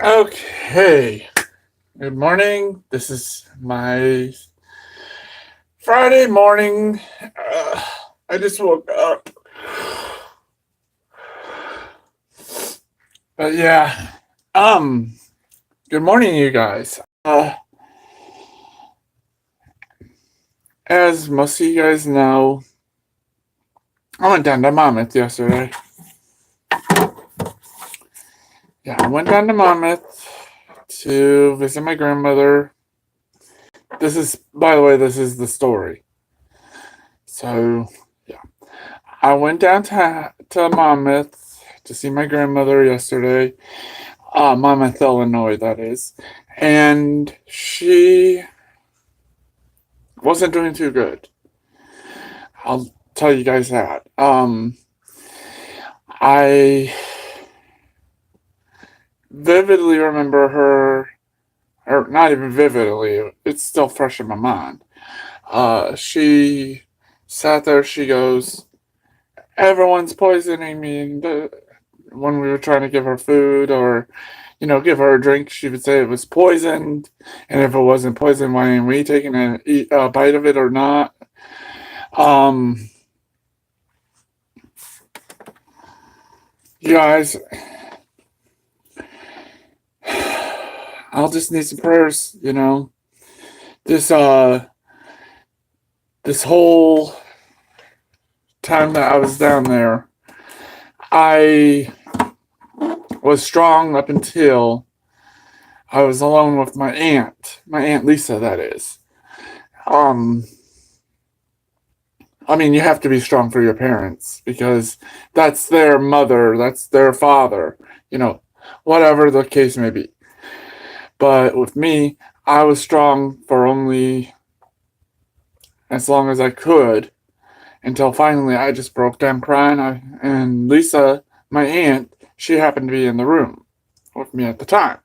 Okay. Good morning. This is my Friday morning. I just woke up. But yeah. Um. Good morning, you guys. As most of you guys know, I went down to Monmouth yesterday. Yeah, I went down to Monmouth to visit my grandmother. This is, by the way, this is the story. So, yeah. I went down to Monmouth to see my grandmother yesterday. Monmouth, Illinois, that is. And she wasn't doing too good. I'll tell you guys that. I vividly remember her, or not even vividly, it's still fresh in my mind. She sat there, she goes, everyone's poisoning me. And when we were trying to give her food or give her a drink, she would say it was poisoned. And if it wasn't poisoned, why ain't we taking a bite of it or not? Um, you guys, I'll just need some prayers. This this whole time that I was down there, I was strong up until I was alone with my aunt Lisa. That is. Um, I mean, you have to be strong for your parents because that's their mother, that's their father, you know, whatever the case may be. But with me, I was strong for only as long as I could until finally I just broke down crying. And Lisa, my aunt, she happened to be in the room with me at the time.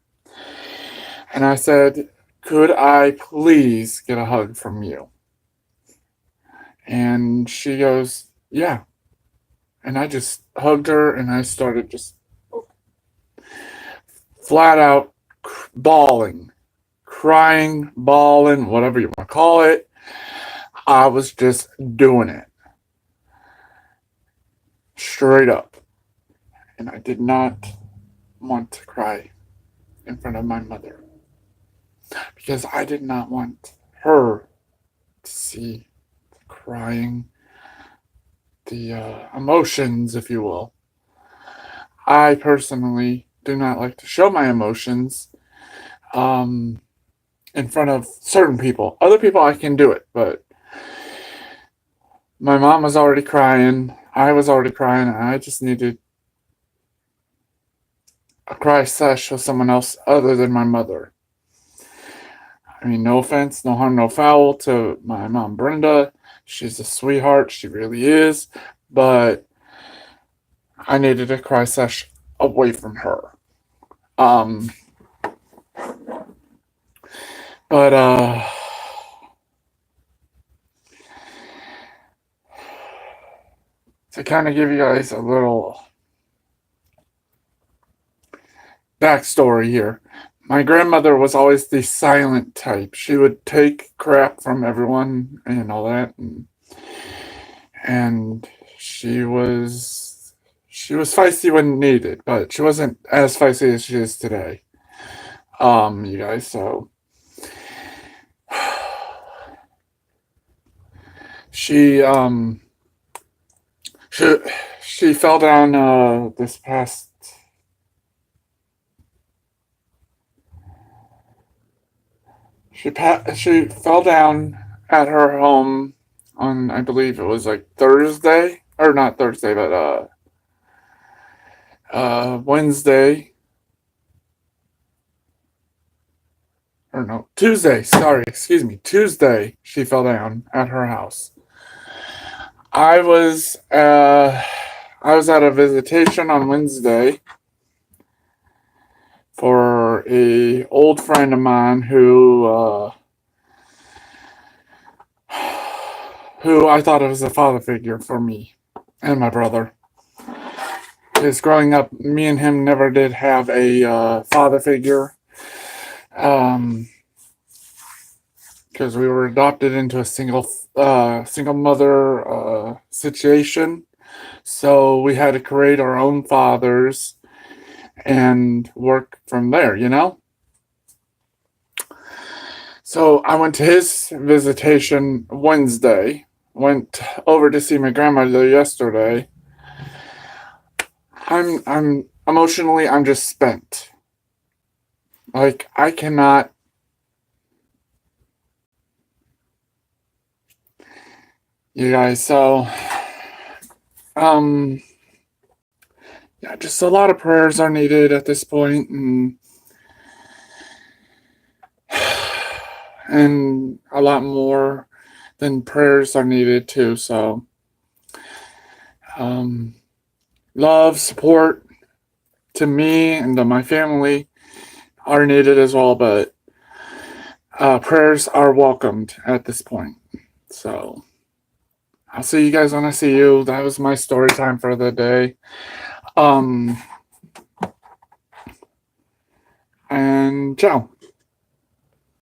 And I said, could I please get a hug from you? And she goes, yeah. And I just hugged her and I started just flat out bawling, crying, bawling, whatever you want to call it. I was just doing it straight up. And I did not want to cry in front of my mother because I did not want her to see the crying, the emotions, if you will. I personally do not like to show my emotions um, in front of certain people. Other people, I can do it, but my mom was already crying. I was already crying. And I just needed a cry sesh with someone else other than my mother. I mean, no offense, no harm, no foul to my mom, Brenda. She's a sweetheart. She really is. But I needed a cry sesh away from her. Um, but to kind of give you guys a little backstory here. My grandmother was always the silent type. She would take crap from everyone and all that, and she was feisty when needed, but she wasn't as feisty as she is today. You guys, so she she she fell down this past she fell down at her home on, I believe it was like Thursday, or not Thursday, but Wednesday, or no, Tuesday. Sorry, excuse me, Tuesday. She fell down at her house. I was uh, I was at a visitation on Wednesday for a old friend of mine who I thought was a father figure for me and my brother. Because growing up, me and him never did have a father figure. Because we were adopted into a single mother situation, so we had to create our own fathers and work from there. So I went to his visitation Wednesday. Went over to see my grandmother yesterday. I'm emotionally, I'm just spent. Like, I cannot. You guys, so um yeah, just a lot of prayers are needed at this point, and a lot more than prayers are needed too. So um love, support to me and to my family are needed as well, but prayers are welcomed at this point. So I'll see you guys when I see you. That was my story time for the day. And ciao.